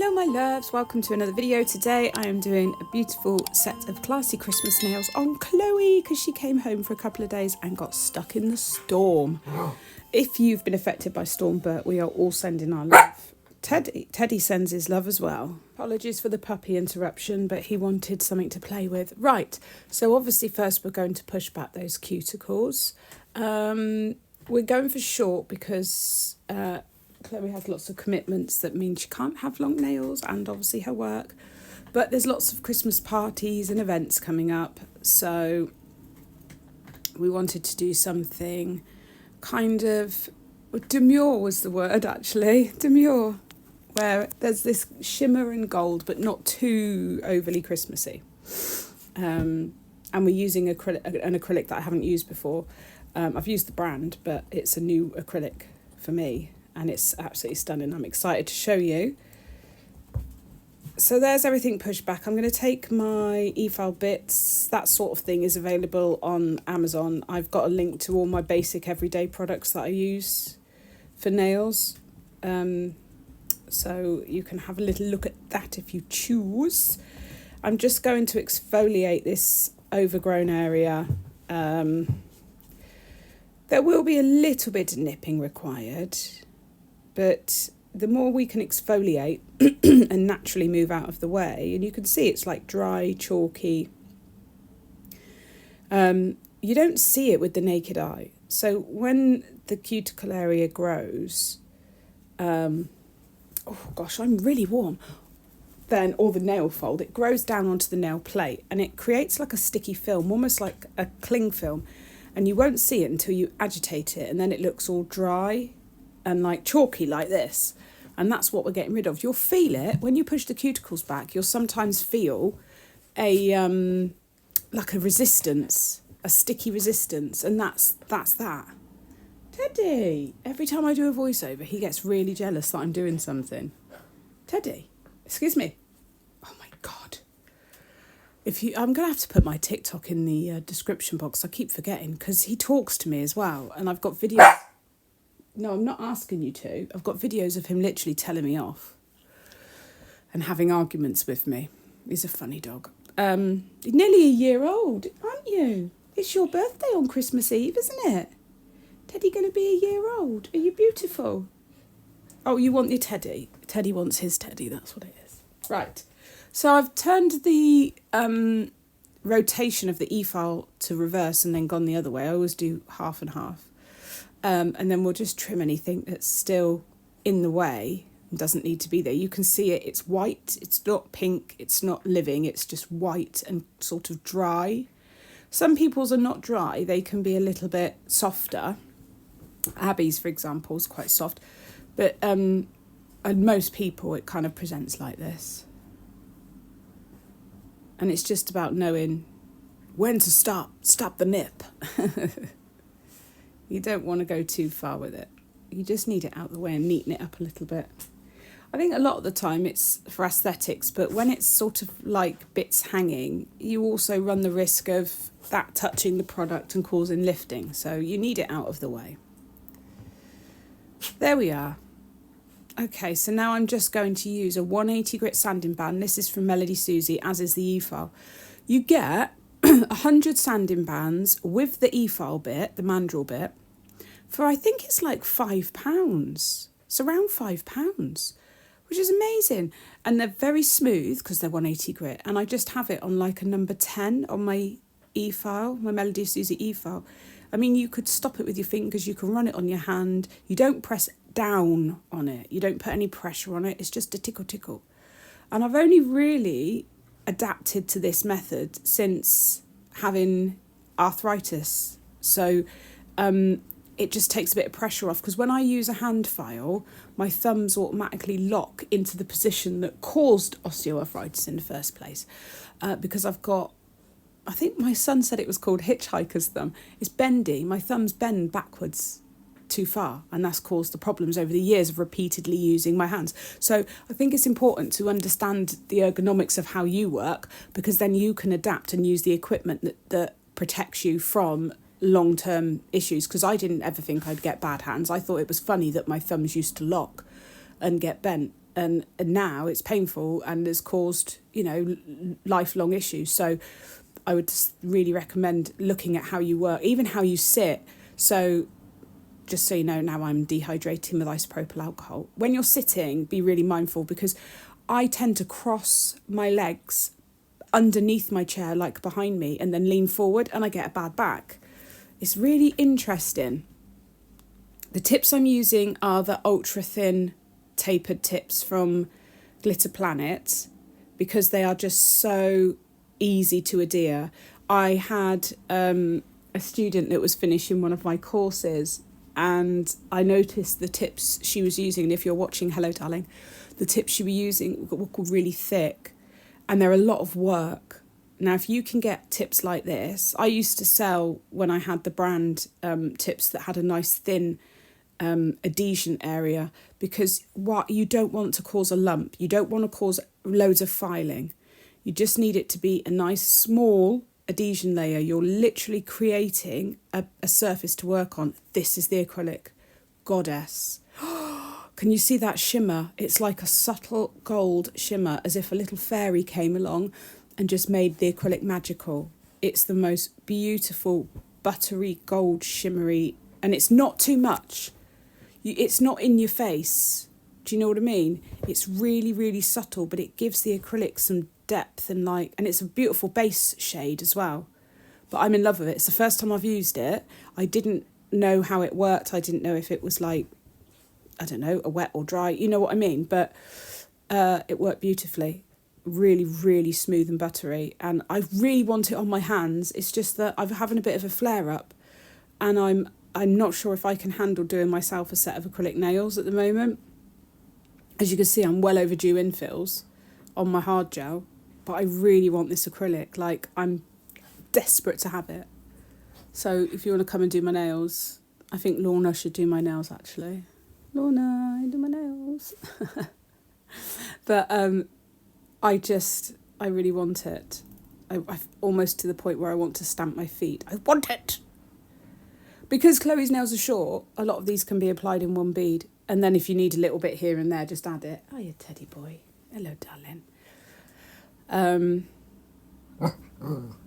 Hello my loves, welcome to another video. Today I am doing a beautiful set of classy Christmas nails on Chloe because she came home for a couple of days and got stuck in the storm. If you've been affected by storm, but we are all sending our love. Teddy sends his love as well. Apologies for the puppy interruption, but he wanted something to play with. Right, so obviously first we're going to push back those cuticles. We're going for short because Chloe has lots of commitments that mean she can't have long nails, and obviously her work. But there's lots of Christmas parties and events coming up, so we wanted to do something kind of demure was the word actually, demure, where there's this shimmer and gold but not too overly Christmassy. And we're using an acrylic that I haven't used before. I've used the brand, but it's a new acrylic for me and it's absolutely stunning. I'm excited to show you. So there's everything pushed back. I'm going to take my e-file bits. That sort of thing is available on Amazon. I've got a link to all my basic everyday products that I use for nails. So you can have a little look at that if you choose. I'm just going to exfoliate this overgrown area. There will be a little bit of nipping required, but the more we can exfoliate and naturally move out of the way, and you can see it's like dry, chalky. You don't see it with the naked eye. So when the cuticle area grows, oh gosh, I'm really warm. Then, or the nail fold, it grows down onto the nail plate and it creates like a sticky film, almost like a cling film. And you won't see it until you agitate it, and then it looks all dry and like chalky like this. And that's what we're getting rid of. You'll feel it when you push the cuticles back. You'll sometimes feel a like a resistance, a sticky resistance, and that's that. Teddy, every time I do a voiceover, he gets really jealous that I'm doing something. Teddy, excuse me. Oh my God. I'm going to have to put my TikTok in the description box. I keep forgetting because he talks to me as well. And I've got videos. No, I'm not asking you to. I've got videos of him literally telling me off and having arguments with me. He's a funny dog. Nearly a year old, aren't you? It's your birthday on Christmas Eve, isn't it? Teddy going to be a year old. Are you beautiful? Oh, you want your Teddy. Teddy wants his Teddy. That's what it is. Right. So I've turned the rotation of the e-file to reverse and then gone the other way. I always do half and half. And then we'll just trim anything that's still in the way and doesn't need to be there. You can see it. It's white. It's not pink. It's not living. It's just white and sort of dry. Some people's are not dry. They can be a little bit softer. Abby's, for example, is quite soft. But and most people, it kind of presents like this. And it's just about knowing when to stop the nip. You don't want to go too far with it. You just need it out the way and neaten it up a little bit. I think a lot of the time it's for aesthetics, but when it's sort of like bits hanging, you also run the risk of that touching the product and causing lifting. So you need it out of the way. There we are. Okay, so now I'm just going to use a 180 grit sanding band. This is from Melody Susie, as is the e-file. You get 100 sanding bands with the e-file bit, the mandrel bit, for I think it's like £5. It's around £5, which is amazing. And they're very smooth because they're 180 grit. And I just have it on like a number 10 on my e-file, my Melody Susie e-file. I mean, you could stop it with your fingers. You can run it on your hand. You don't press down on it. You don't put any pressure on it. It's just a tickle. And I've only really adapted to this method since having arthritis. So it just takes a bit of pressure off, because when I use a hand file, my thumbs automatically lock into the position that caused osteoarthritis in the first place. Because I've got, I think my son said it was called hitchhiker's thumb. It's bendy. My thumbs bend backwards too far, and that's caused the problems over the years of repeatedly using my hands. So I think it's important to understand the ergonomics of how you work, because then you can adapt and use the equipment that protects you from long-term issues. Because I didn't ever think I'd get bad hands. I thought it was funny that my thumbs used to lock and get bent. and now it's painful and has caused, lifelong issues. So I would just really recommend looking at how you work, even how you sit. So just so you know, now I'm dehydrating with isopropyl alcohol. When you're sitting, be really mindful, because I tend to cross my legs underneath my chair, like behind me, and then lean forward, and I get a bad back. It's really interesting. The tips I'm using are the ultra thin tapered tips from Glitter Planet, because they are just so easy to adhere. I had a student that was finishing one of my courses, and I noticed the tips she was using, and if you're watching, hello darling, the tips she was using were really thick, and they're a lot of work. Now, if you can get tips like this, I used to sell, when I had the brand, tips that had a nice thin adhesion area, because what you don't want to cause a lump, you don't want to cause loads of filing. You just need it to be a nice small adhesion layer. You're literally creating a surface to work on. This is the acrylic goddess. Can you see that shimmer? It's like a subtle gold shimmer, as if a little fairy came along and just made the acrylic magical. It's the most beautiful buttery gold shimmery, and it's not too much. It's not in your face. Do you know what I mean? It's really, really subtle, but it gives the acrylic some depth and it's a beautiful base shade as well. But I'm in love with it. It's the first time I've used it. I didn't know how it worked. I didn't know if it was like, I don't know, a wet or dry. You know what I mean? But it worked beautifully. Really, really smooth and buttery. And I really want it on my hands. It's just that I'm having a bit of a flare up, and I'm not sure if I can handle doing myself a set of acrylic nails at the moment. As you can see, I'm well overdue infills on my hard gel, but I really want this acrylic. Like, I'm desperate to have it. So if you want to come and do my nails, I think Lorna should do my nails, actually. Lorna, do my nails. But I really want it. I'm almost to the point where I want to stamp my feet. I want it! Because Chloe's nails are short, a lot of these can be applied in one bead. And then if you need a little bit here and there, just add it. Oh, you teddy boy. Hello, darling.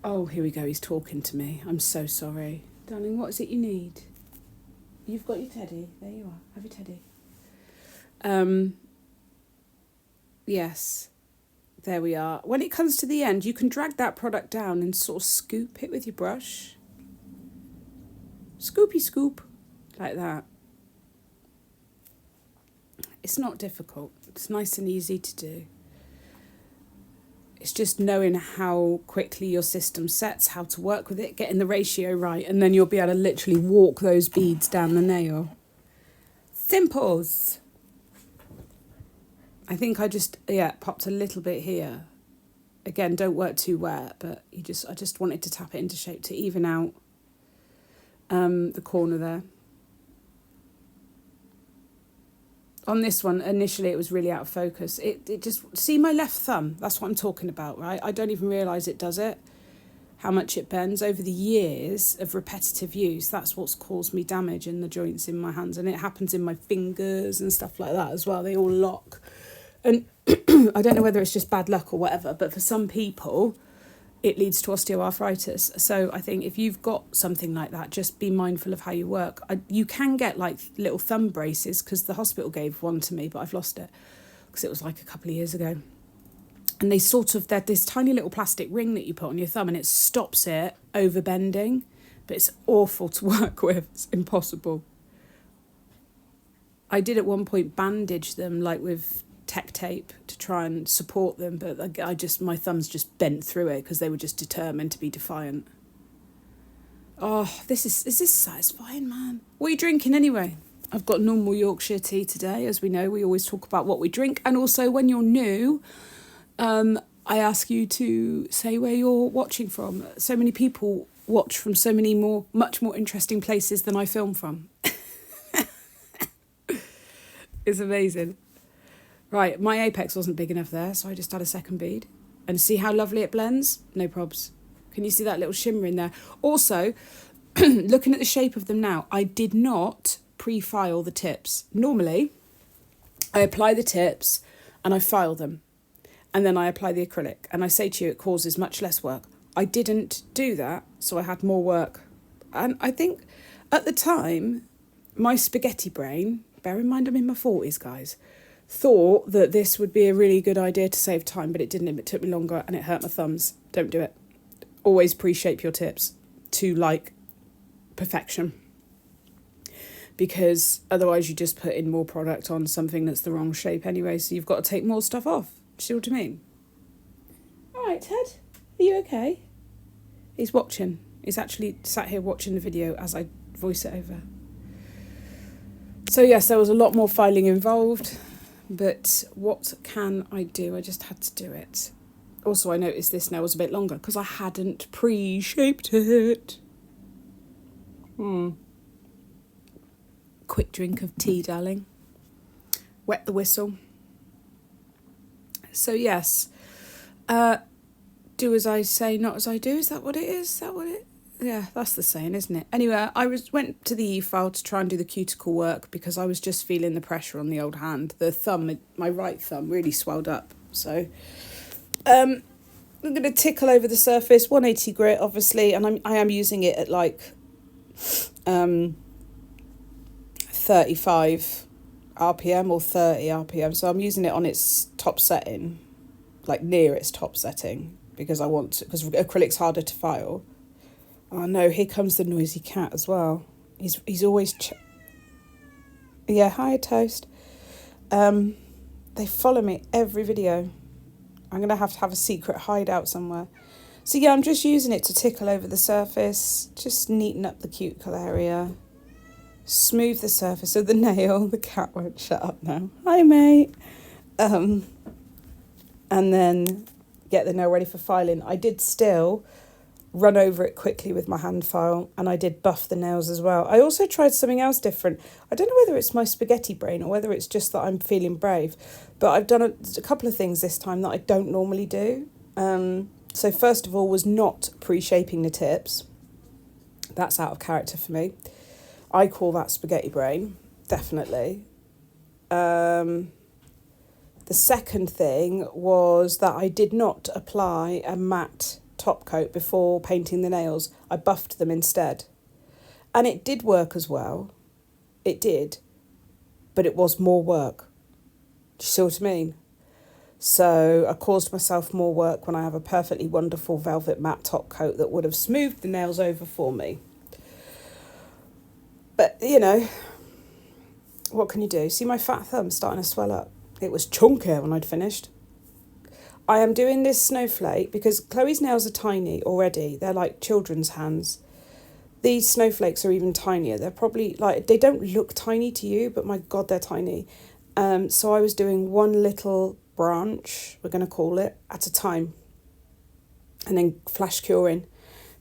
Oh, here we go. He's talking to me. I'm so sorry. Darling, what is it you need? You've got your teddy. There you are. Have your teddy. Yes. There we are. When it comes to the end, you can drag that product down and sort of scoop it with your brush. Scoopy scoop. Like that. It's not difficult. It's nice and easy to do. It's just knowing how quickly your system sets, how to work with it, getting the ratio right, and then you'll be able to literally walk those beads down the nail. Simples. I think I just, popped a little bit here. Again, don't work too wet, but I just wanted to tap it into shape to even out the corner there. On this one, initially it was really out of focus. It just, see my left thumb? That's what I'm talking about, right? I don't even realise it does it, how much it bends. Over the years of repetitive use, that's what's caused me damage in the joints in my hands. And it happens in my fingers and stuff like that as well. They all lock. And I don't know whether it's just bad luck or whatever, but for some people, it leads to osteoarthritis. So I think if you've got something like that, just be mindful of how you work. You can get like little thumb braces, because the hospital gave one to me, but I've lost it because it was like a couple of years ago. And they're this tiny little plastic ring that you put on your thumb, and it stops it over bending, but it's awful to work with. It's impossible. I did at one point bandage them like with tech tape to try and support them, but my thumbs just bent through it because they were just determined to be defiant. Oh, is this satisfying, man? What are you drinking anyway? I've got normal Yorkshire tea today. As we know, we always talk about what we drink, and also when you're new, I ask you to say where you're watching from. So many people watch from so many much more interesting places than I film from. It's amazing. Right, my apex wasn't big enough there, so I just had a second bead. And see how lovely it blends? No probs. Can you see that little shimmer in there? Also, looking at the shape of them now, I did not pre-file the tips. Normally, I apply the tips, and I file them. And then I apply the acrylic. And I say to you, it causes much less work. I didn't do that, so I had more work. And I think at the time, my spaghetti brain, bear in mind I'm in my 40s, guys, thought that this would be a really good idea to save time, but it didn't. It took me longer and it hurt my thumbs. Don't do it. Always pre-shape your tips to like perfection, because otherwise you just put in more product on something that's the wrong shape anyway, so you've got to take more stuff off. Do you see what I mean? All right, Ted, are you okay? He's watching. He's actually sat here watching the video as I voice it over. So yes, there was a lot more filing involved, but what can I do? I just had to do it. Also, I noticed this nail was a bit longer because I hadn't pre-shaped it. Quick drink of tea, darling. Wet the whistle. So yes, do as I say, not as I do. Is that what it is? Is that what it? Yeah, that's the saying, isn't it? Anyway, went to the E-file to try and do the cuticle work because I was just feeling the pressure on the old hand. The thumb, my right thumb, really swelled up. So, I'm going to tickle over the surface, 180 grit, obviously, and I am using it at like 35 RPM or 30 RPM. So I'm using it on its top setting, like near its top setting, because because acrylic's harder to file. Oh no, here comes the noisy cat as well. He's always... Yeah, hi, Toast. They follow me every video. I'm going to have a secret hideout somewhere. So yeah, I'm just using it to tickle over the surface, just neaten up the cuticle area, smooth the surface of the nail. The cat won't shut up now. Hi, mate. And then get the nail ready for filing. I did still run over it quickly with my hand file, and I did buff the nails as well. I also tried something else different. I don't know whether it's my spaghetti brain or whether it's just that I'm feeling brave, but I've done a couple of things this time that I don't normally do. So first of all was not pre-shaping the tips. That's out of character for me. I call that spaghetti brain, definitely. The second thing was that I did not apply a matte top coat before painting the nails. I buffed them instead. And it did work as well. It did. But it was more work. Do you see what I mean? So I caused myself more work when I have a perfectly wonderful velvet matte top coat that would have smoothed the nails over for me. But, you know, what can you do? See my fat thumb starting to swell up? It was chunky when I'd finished. I am doing this snowflake because Chloe's nails are tiny already. They're like children's hands. These snowflakes are even tinier. They're probably like, they don't look tiny to you, but my God, they're tiny. So I was doing one little branch, we're going to call it, at a time. And then flash curing,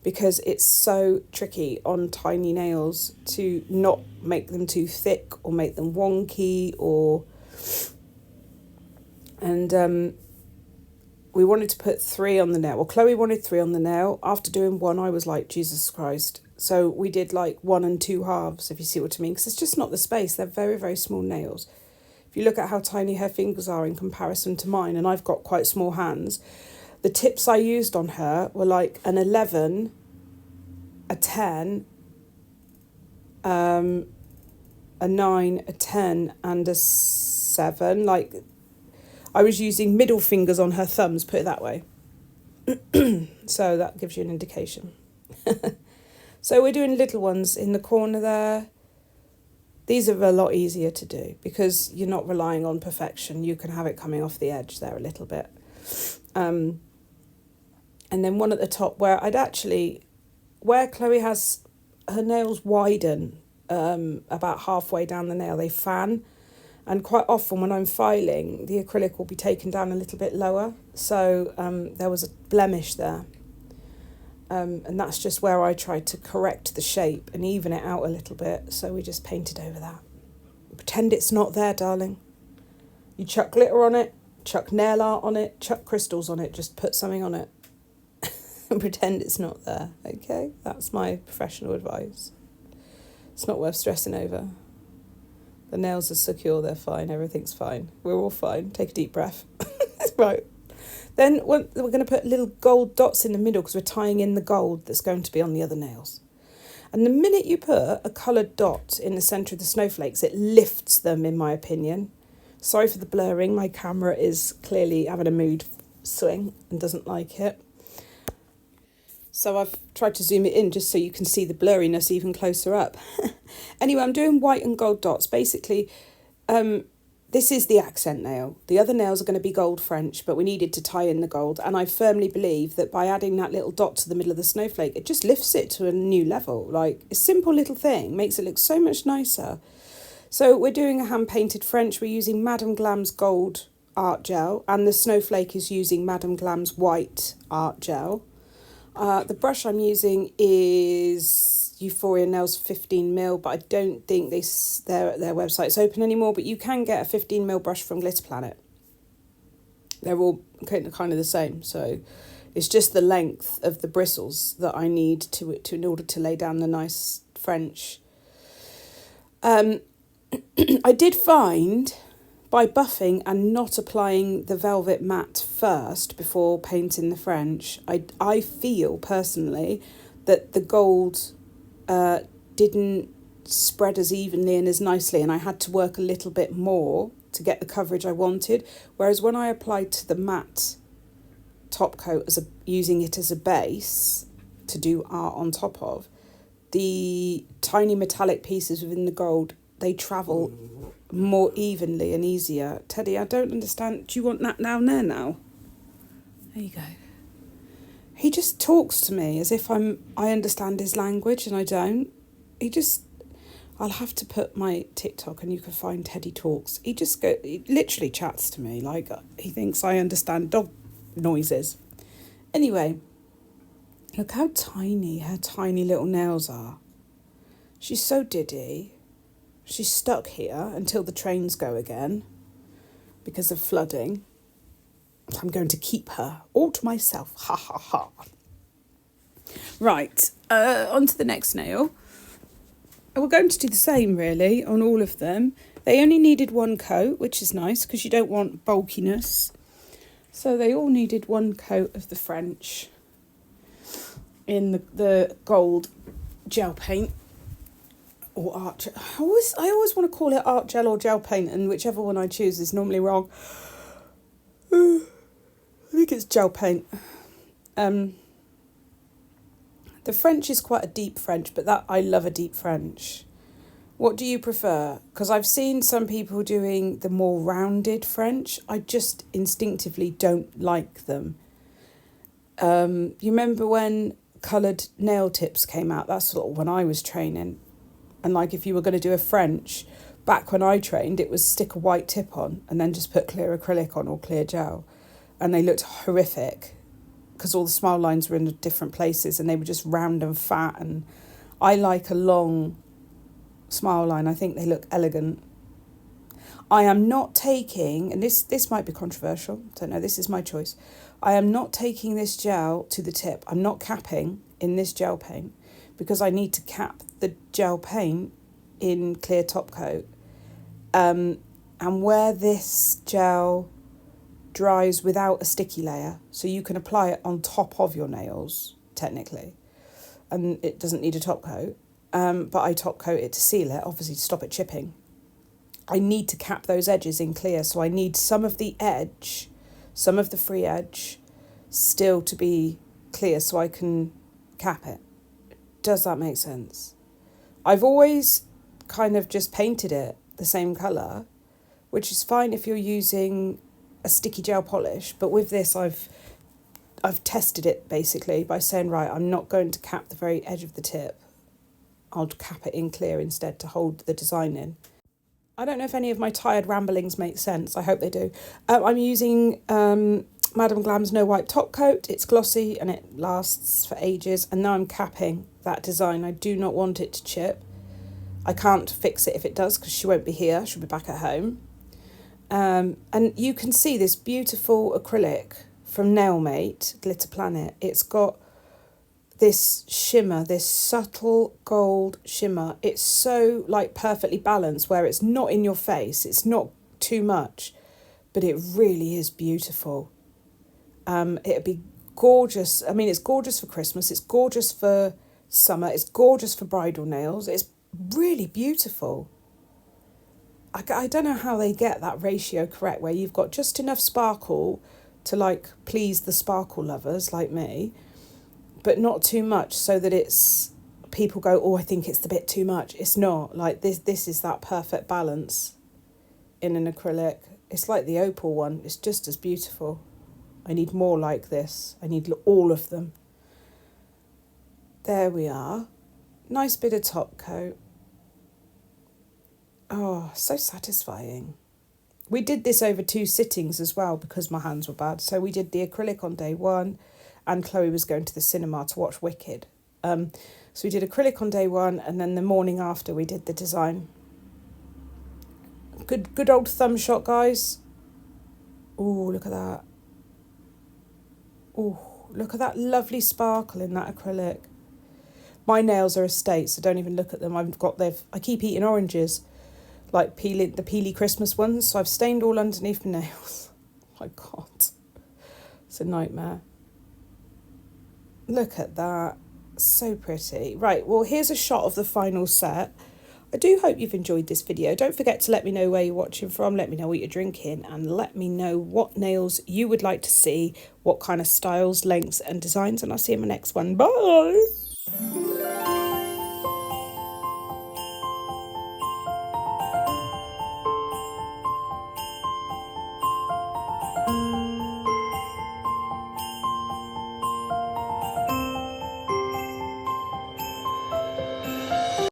because it's so tricky on tiny nails to not make them too thick or make them wonky or... And we wanted to put 3 on the nail. Well, Chloe wanted 3 on the nail. After doing 1, I was like, Jesus Christ. So we did like 1 and 2 halves, if you see what I mean, because it's just not the space. They're very, very small nails. If you look at how tiny her fingers are in comparison to mine, and I've got quite small hands, the tips I used on her were like an 11, a 10, a 9, a 10, and a 7. Like, I was using middle fingers on her thumbs, put it that way. So that gives you an indication. So we're doing little ones in the corner there. These are a lot easier to do because you're not relying on perfection. You can have it coming off the edge there a little bit. And then one at the top where where Chloe has her nails widen about halfway down the nail, they fan. And quite often when I'm filing, the acrylic will be taken down a little bit lower. So there was a blemish there. And that's just where I tried to correct the shape and even it out a little bit. So we just painted over that. Pretend it's not there, darling. You chuck glitter on it, chuck nail art on it, chuck crystals on it, just put something on it. And pretend it's not there, okay? That's my professional advice. It's not worth stressing over. The nails are secure, they're fine, everything's fine. We're all fine. Take a deep breath. Right. Then we're going to put little gold dots in the middle because we're tying in the gold that's going to be on the other nails. And the minute you put a coloured dot in the centre of the snowflakes, it lifts them, in my opinion. Sorry for the blurring. My camera is clearly having a mood swing and doesn't like it. So I've tried to zoom it in just so you can see the blurriness even closer up. Anyway, I'm doing white and gold dots. Basically, this is the accent nail. The other nails are going to be gold French, but we needed to tie in the gold. And I firmly believe that by adding that little dot to the middle of the snowflake, it just lifts it to a new level. Like, a simple little thing makes it look so much nicer. So we're doing a hand-painted French. We're using Madame Glam's gold art gel, and the snowflake is using Madame Glam's white art gel. The brush I'm using is Euphoria Nails 15mm, but I don't think their website's open anymore, but you can get a 15mm brush from Glitter Planet. They're all kind of the same, so it's just the length of the bristles that I need to in order to lay down the nice French. I did find, by buffing and not applying the velvet matte first before painting the French, I feel personally that the gold didn't spread as evenly and as nicely, and I had to work a little bit more to get the coverage I wanted. Whereas when I applied to the matte top coat using it as a base to do art on top of, the tiny metallic pieces within the gold, they travel more evenly and easier. Teddy, I don't understand. Do you want that down there now? There you go. He just talks to me as if I understand his language, and I don't. I'll have to put my TikTok and you can find Teddy Talks. He literally chats to me like he thinks I understand dog noises. Anyway, look how tiny her tiny little nails are. She's so diddy. She's stuck here until the trains go again because of flooding. I'm going to keep her all to myself. Ha ha ha. Right, on to the next nail. We're going to do the same really on all of them. They only needed one coat, which is nice because you don't want bulkiness. So they all needed one coat of the French in the gold gel paint. Or art gel. I always want to call it art gel or gel paint, and whichever one I choose is normally wrong. I think it's gel paint. The French is quite a deep French, but I love a deep French. What do you prefer? Because I've seen some people doing the more rounded French. I just instinctively don't like them. You remember when coloured nail tips came out? That's sort of when I was training. And like if you were going to do a French, back when I trained, it was stick a white tip on and then just put clear acrylic on or clear gel. And they looked horrific because all the smile lines were in different places and they were just round and fat. And I like a long smile line. I think they look elegant. I am not taking, and this might be controversial, don't know, this is my choice. I am not taking this gel to the tip. I'm not capping in this gel paint because I need to cap the gel paint in clear top coat. And where this gel dries without a sticky layer, so you can apply it on top of your nails, technically, and it doesn't need a top coat, but I top coat it to seal it, obviously to stop it chipping. I need to cap those edges in clear, so I need some of the edge, some of the free edge, still to be clear so I can cap it. Does that make sense? I've always kind of just painted it the same colour, which is fine if you're using a sticky gel polish, but with this I've tested it basically by saying, right, I'm not going to cap the very edge of the tip. I'll cap it in clear instead to hold the design in. I don't know if any of my tired ramblings make sense. I hope they do. I'm using Madame Glam's No Wipe top coat. It's glossy and it lasts for ages. And now I'm capping that design. I do not want it to chip. I can't fix it if it does because she won't be here. She'll be back at home. And you can see this beautiful acrylic from Nailmate, Glitter Planet. It's got this shimmer, this subtle gold shimmer. It's so like perfectly balanced where it's not in your face, it's not too much, but it really is beautiful. It'd be gorgeous. I mean, it's gorgeous for Christmas, it's gorgeous for summer, it's gorgeous for bridal nails. It's really beautiful. I don't know how they get that ratio correct where you've got just enough sparkle to like please the sparkle lovers like me, but not too much so that it's people go, oh, I think it's a bit too much. It's not. Like this is that perfect balance in an acrylic. It's like the opal one. It's just as beautiful. I need more like this. I need all of them. There we are. Nice bit of top coat. Oh, so satisfying. We did this over 2 sittings as well because my hands were bad. So we did the acrylic on day 1 and Chloe was going to the cinema to watch Wicked. So we did acrylic on day 1 and then the morning after we did the design. Good old thumb shot, guys. Oh, look at that. Oh, look at that lovely sparkle in that acrylic. My nails are estate, so don't even look at them. I keep eating oranges, like the peely Christmas ones, so I've stained all underneath my nails. Oh my God, it's a nightmare. Look at that, so pretty. Right, well, here's a shot of the final set. I do hope you've enjoyed this video. Don't forget to let me know where you're watching from, let me know what you're drinking, and let me know what nails you would like to see, what kind of styles, lengths and designs, and I'll see you in my next one. Bye!